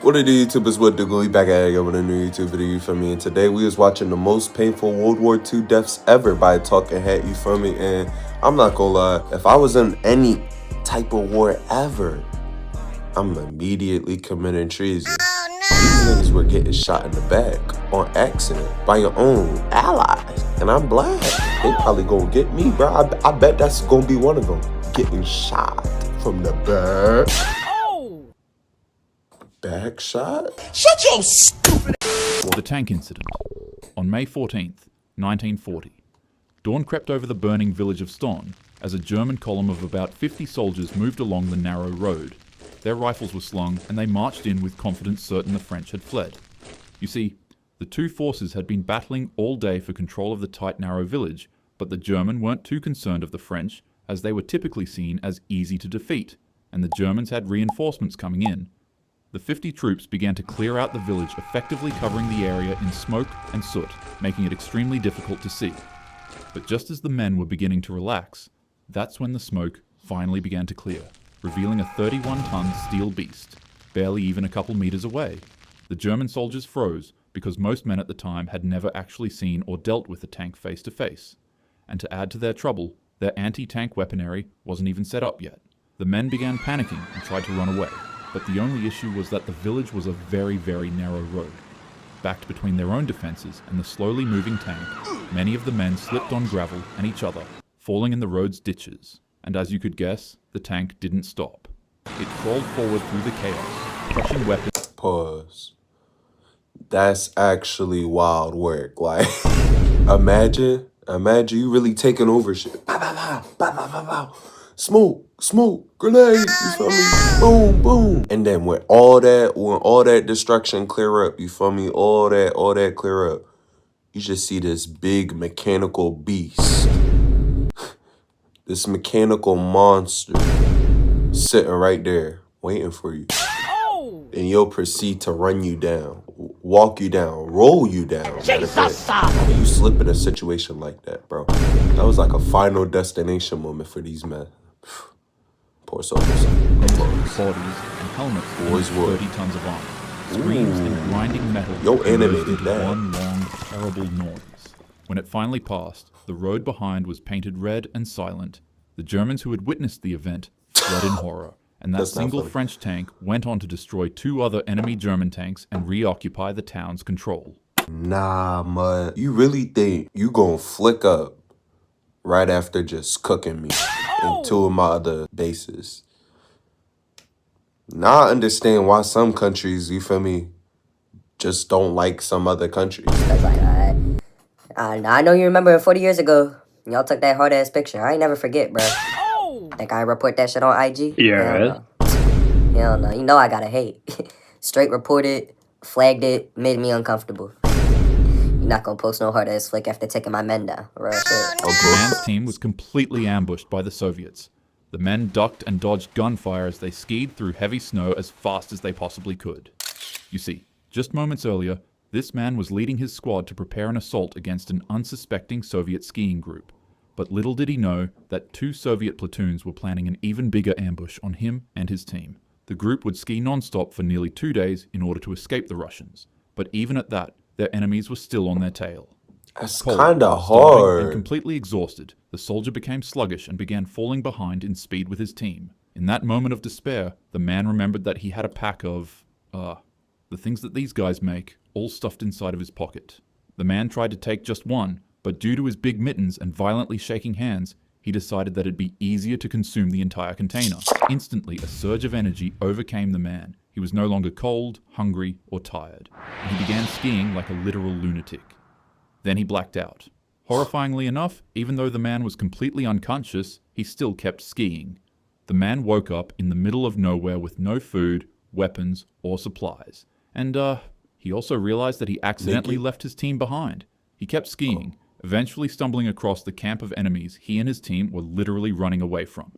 What are the YouTubers, what the we back at again with a new YouTube video, you feel me? And today we was watching the most painful World War II deaths ever by a talking head, you feel me? And I'm not gonna lie, if I was in any type of war ever, I'm immediately committing treason. These niggas were getting shot in the back on accident by your own allies. And I'm black. They probably gonna get me, bro. I bet that's gonna be one of them. Getting shot from the back. Back shot? Shut your stupid The tank incident. On May 14th, 1940, dawn crept over the burning village of Ston as a German column of about 50 soldiers moved along the narrow road. Their rifles were slung and they marched in with confidence certain the French had fled. You see, the two forces had been battling all day for control of the tight narrow village, but the German weren't too concerned of the French as they were typically seen as easy to defeat, and the Germans had reinforcements coming in. The 50 troops began to clear out the village, effectively covering the area in smoke and soot, making it extremely difficult to see. But just as the men were beginning to relax, that's when the smoke finally began to clear, revealing a 31-ton steel beast, barely even a couple meters away. The German soldiers froze because most men at the time had never actually seen or dealt with a tank face to face. And to add to their trouble, their anti-tank weaponry wasn't even set up yet. The men began panicking and tried to run away. But the only issue was that the village was a very, very narrow road. Backed between their own defenses and the slowly moving tank, many of the men slipped on gravel and each other, falling in the road's ditches. And as you could guess, the tank didn't stop. It crawled forward through the chaos, crushing weapons. Pause. That's actually wild work. Like, imagine you really taking over shit. Pow, pow, pow, pow, pow, pow, pow. Smoke, grenade, you feel me? Boom, boom. And then when all that destruction clear up, you feel me? All that clear up, you just see this big mechanical beast. This mechanical monster sitting right there, waiting for you. And you'll proceed to run you down, walk you down, roll you down. How do you slip in a situation like that, bro? That was like a final destination moment for these men. Poor soldiers. Bodies and helmets with 30 tons of armor. Screams and grinding metal. Yo, animated into that. one long, terrible noise. When it finally passed, the road behind was painted red and silent. The Germans who had witnessed the event fled in horror, and that single French tank went on to destroy 2 other enemy German tanks and reoccupy the town's control. Nah, mud. You really think you gonna flick up right after just cooking me in 2 of my other bases? Now I understand why some countries, you feel me, just don't like some other countries. That's like, I know you remember 40 years ago, y'all took that hard-ass picture. I ain't never forget, bro. Think I report that shit on IG? Yeah. Hell no. You know I gotta hate. Straight reported, flagged it, made me uncomfortable. You're not gonna post no hard-ass flick after taking my men down. Real shit. The man's team was completely ambushed by the Soviets. The men ducked and dodged gunfire as they skied through heavy snow as fast as they possibly could. You see, just moments earlier, this man was leading his squad to prepare an assault against an unsuspecting Soviet skiing group. But little did he know that 2 Soviet platoons were planning an even bigger ambush on him and his team. The group would ski non-stop for nearly 2 days in order to escape the Russians. But even at that, their enemies were still on their tail. That's Cold, kinda starving, hard. and completely exhausted, the soldier became sluggish and began falling behind in speed with his team. In that moment of despair, the man remembered that he had a pack of, the things that these guys make, all stuffed inside of his pocket. The man tried to take just one, but due to his big mittens and violently shaking hands, he decided that it'd be easier to consume the entire container. Instantly, a surge of energy overcame the man. He was no longer cold, hungry, or tired. And he began skiing like a literal lunatic. Then he blacked out. Horrifyingly enough, even though the man was completely unconscious, he still kept skiing. The man woke up in the middle of nowhere with no food, weapons, or supplies. And, he also realized that he accidentally left his team behind. He kept skiing, eventually stumbling across the camp of enemies he and his team were literally running away from.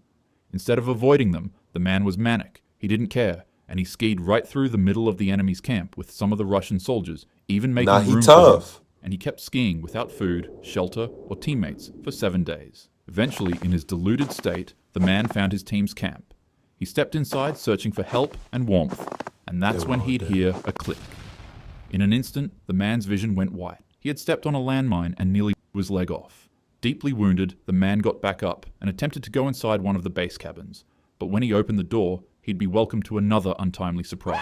Instead of avoiding them, the man was manic. He didn't care, and he skied right through the middle of the enemy's camp with some of the Russian soldiers, even making room for him. And he kept skiing without food, shelter, or teammates for 7 days. Eventually, in his deluded state, the man found his team's camp. He stepped inside searching for help and warmth, and that's They when were he'd dead. hear a click. In an instant, the man's vision went white. He had stepped on a landmine and nearly blew his leg off. Deeply wounded, the man got back up and attempted to go inside one of the base cabins. But when he opened the door, he'd be welcomed to another untimely surprise.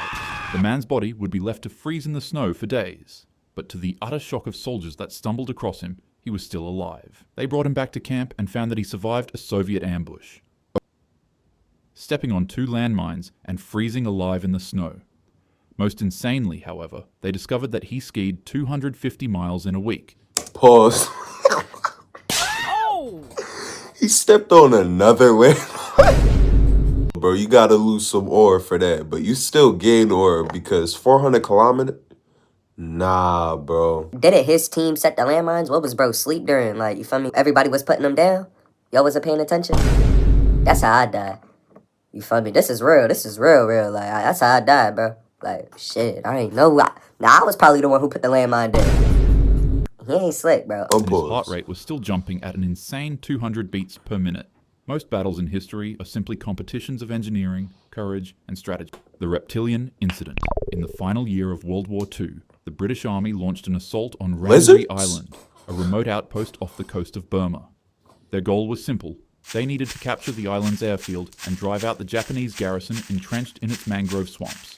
The man's body would be left to freeze in the snow for days. But to the utter shock of soldiers that stumbled across him, he was still alive. They brought him back to camp and found that he survived a Soviet ambush, stepping on 2 landmines and freezing alive in the snow. Most insanely, however, they discovered that he skied 250 miles in a week. Pause. He stepped on another land. Bro, you gotta lose some ore for that. But you still gain ore because 400 kilometers? Nah, bro. Didn't his team set the landmines? What was bro sleep during? Like, you feel me? Everybody was putting them down? Y'all wasn't paying attention? That's how I died. You feel me? This is real. This is real. Like, that's how I died, bro. Like, shit, I ain't know. I was probably the one who put the landmine down. He ain't slick, bro. And his heart rate was still jumping at an insane 200 beats per minute. Most battles in history are simply competitions of engineering, courage, and strategy. The Reptilian Incident. In the final year of World War II, the British Army launched an assault on Ramsey Island, a remote outpost off the coast of Burma. Their goal was simple. They needed to capture the island's airfield and drive out the Japanese garrison entrenched in its mangrove swamps.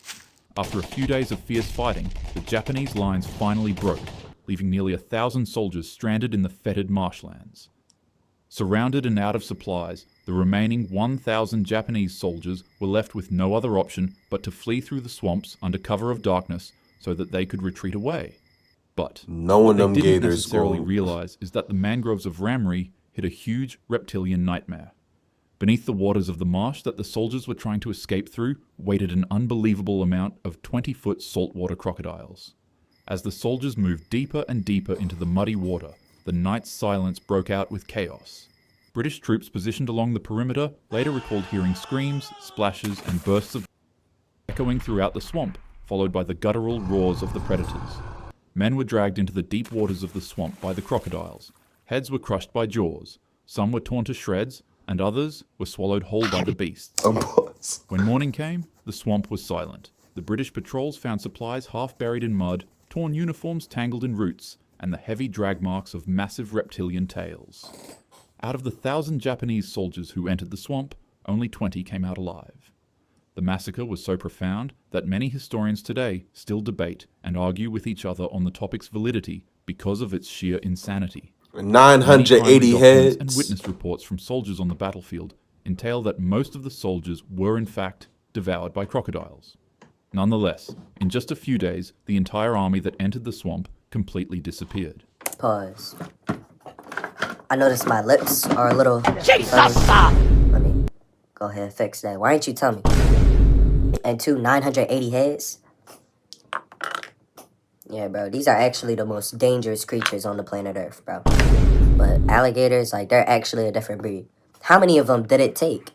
After a few days of fierce fighting, the Japanese lines finally broke, leaving nearly 1,000 soldiers stranded in the fetid marshlands. Surrounded and out of supplies, the remaining 1,000 Japanese soldiers were left with no other option but to flee through the swamps under cover of darkness so that they could retreat away. But Knowing them what they didn't gators necessarily go. realize is that the mangroves of Ramree hid a huge reptilian nightmare. Beneath the waters of the marsh that the soldiers were trying to escape through waited an unbelievable amount of 20-foot saltwater crocodiles. As the soldiers moved deeper and deeper into the muddy water, the night's silence broke out with chaos. British troops positioned along the perimeter later recalled hearing screams, splashes, and bursts of echoing throughout the swamp, followed by the guttural roars of the predators. Men were dragged into the deep waters of the swamp by the crocodiles. Heads were crushed by jaws. Some were torn to shreds, and others were swallowed whole by the beasts. When morning came, the swamp was silent. The British patrols found supplies half buried in mud, torn uniforms tangled in roots, and the heavy drag marks of massive reptilian tails. Out of the 1,000 Japanese soldiers who entered the swamp, only 20 came out alive. The massacre was so profound that many historians today still debate and argue with each other on the topic's validity because of its sheer insanity. 980 Many heads. and witness reports from soldiers on the battlefield entail that most of the soldiers were in fact devoured by crocodiles. Nonetheless, in just a few days, the entire army that entered the swamp completely disappeared. Pause. I noticed my lips are a little... Let me go ahead and fix that. Why didn't you tell me? And 980 heads? Yeah, bro, these are actually the most dangerous creatures on the planet Earth, bro. But alligators, like, they're actually a different breed. How many of them did it take?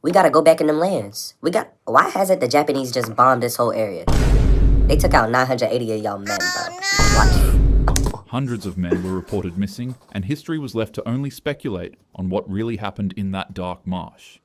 We gotta go back in them lands. Why hasn't the Japanese just bombed this whole area? They took out 980 of y'all men, bro. What? Hundreds of men were reported missing, and history was left to only speculate on what really happened in that dark marsh.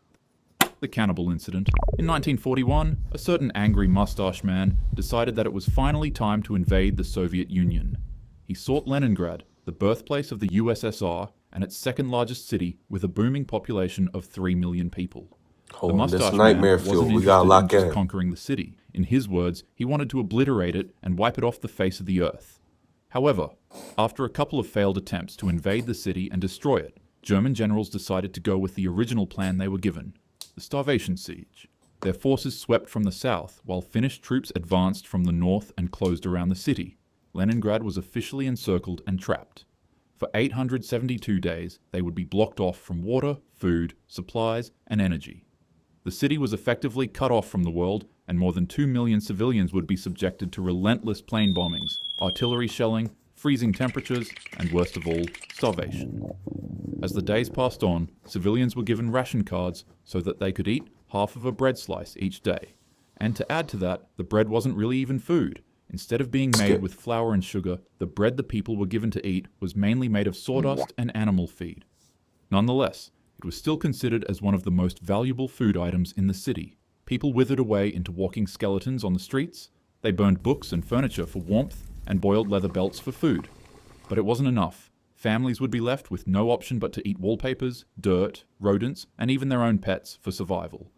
The cannibal incident. In 1941, a certain angry mustache man decided that it was finally time to invade the Soviet Union. He sought Leningrad, the birthplace of the USSR, and its second largest city with a booming population of 3 million people. Hold The on, mustache this man nightmare wasn't fuel. We interested gotta in lock just in. conquering the city. In his words, he wanted to obliterate it and wipe it off the face of the earth. However, after a couple of failed attempts to invade the city and destroy it, German generals decided to go with the original plan they were given, the starvation siege. Their forces swept from the south, while Finnish troops advanced from the north and closed around the city. Leningrad was officially encircled and trapped. For 872 days, they would be blocked off from water, food, supplies, and energy. The city was effectively cut off from the world, and more than 2 million civilians would be subjected to relentless plane bombings, artillery shelling, freezing temperatures, and worst of all, starvation. As the days passed on, civilians were given ration cards so that they could eat half of a bread slice each day. And to add to that, the bread wasn't really even food. Instead of being made with flour and sugar, the bread the people were given to eat was mainly made of sawdust and animal feed. Nonetheless, it was still considered as one of the most valuable food items in the city. People withered away into walking skeletons on the streets, they burned books and furniture for warmth, and boiled leather belts for food. But it wasn't enough. Families would be left with no option but to eat wallpapers, dirt, rodents, and even their own pets for survival.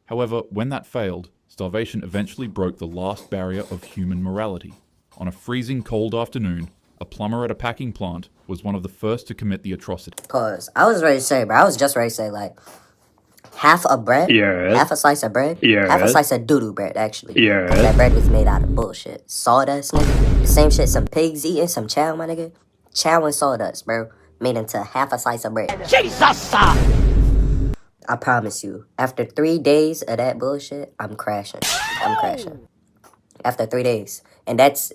However, when that failed, starvation eventually broke the last barrier of human morality. On a freezing cold afternoon, a plumber at a packing plant was one of the first to commit the atrocity. Cause I was ready to say, bro, I was just ready to say, like, half a bread, half a slice of bread, half a slice of doo-doo bread, actually. That bread was made out of bullshit. Sawdust, nigga. The same shit some pigs eating, some chow, my nigga. Chow and sawdust, bro. Made into half a slice of bread. Jesus! I promise you, after 3 days of that bullshit, I'm crashing. I'm crashing. After 3 days. And that's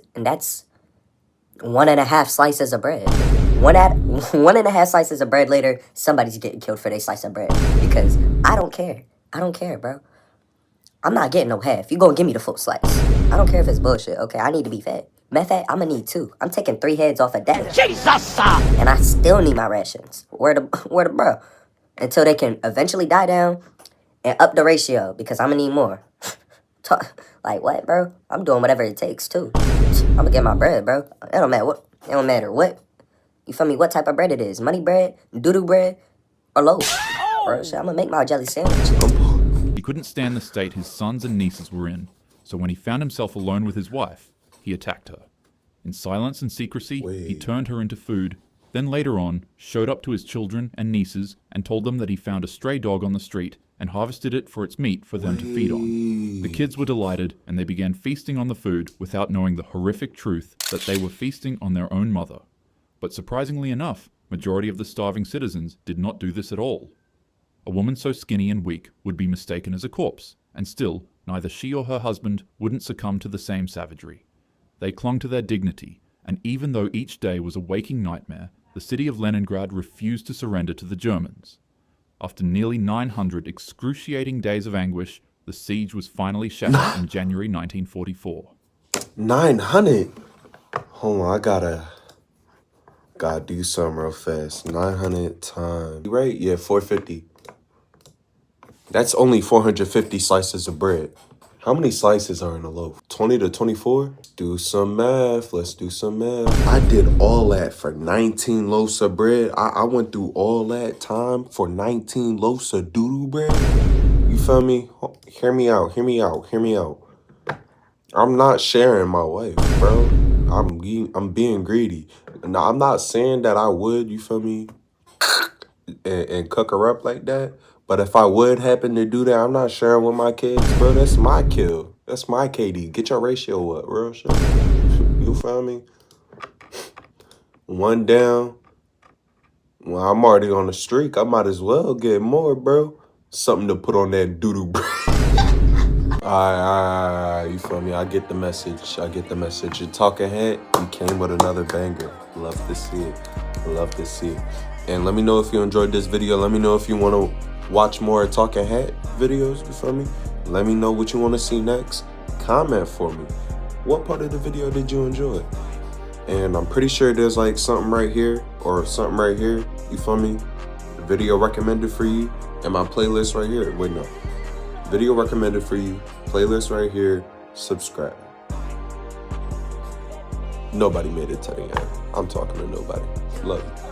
1.5 slices of bread. 1.5 slices of bread later, somebody's getting killed for their slice of bread. Because I don't care. I don't care, bro. I'm not getting no half. You gonna give me the full slice. I don't care if it's bullshit, okay? I need to be fed. Matter of fact, I'm gonna need 2. I'm taking 3 heads off a day. Jesus! And I still need my rations. Where the bro? Until they can eventually die down and up the ratio, because I'm gonna need more. Like, what, bro? I'm doing whatever it takes, too. I'm gonna get my bread, bro. It don't matter what. It don't matter what. You feel me? What type of bread it is. Money bread, doo-doo bread, or loaf. Bro, shit, I'm gonna make my jelly sandwich. He couldn't stand the state his sons and nieces were in, so when he found himself alone with his wife, he attacked her. In silence and secrecy, he turned her into food, then later on, showed up to his children and nieces and told them that he found a stray dog on the street and harvested it for its meat for them to feed on. The kids were delighted, and they began feasting on the food without knowing the horrific truth that they were feasting on their own mother. But surprisingly enough, majority of the starving citizens did not do this at all. A woman so skinny and weak would be mistaken as a corpse, and still, neither she or her husband wouldn't succumb to the same savagery. They clung to their dignity, and even though each day was a waking nightmare, the city of Leningrad refused to surrender to the Germans. After nearly 900 excruciating days of anguish, the siege was finally shattered in January 1944. 900? Hold on, I gotta do something real fast. 900 times. Right? Yeah, 450. That's only 450 slices of bread. How many slices are in a loaf? 20 to 24? Do some math. Let's do some math. I did all that for 19 loaves of bread. I went through all that time for 19 loaves of doo-doo bread. You feel me? Hear me out. Hear me out. Hear me out. I'm not sharing my wife, bro. I'm being greedy. Now, I'm not saying that I would, you feel me, and cook her up like that. But if I would happen to do that, I'm not sharing with my kids, bro. That's my kill. That's my KD. Get your ratio up, real shit. You feel me? One down. Well, I'm already on the streak. I might as well get more, bro. Something to put on that doo-doo bread. Alright, you feel me? I get the message. Your talking head, you came with another banger. Love to see it. Love to see it. And let me know if you enjoyed this video. Let me know if you want to watch more Talking Hat videos, you feel me? Let me know what you want to see next. Comment for me. What part of the video did you enjoy? And I'm pretty sure there's like something right here or something right here, you feel me? Video recommended for you and my playlist right here. Wait, no. Video recommended for you, playlist right here, subscribe. Nobody made it to the end. I'm talking to nobody. Love you.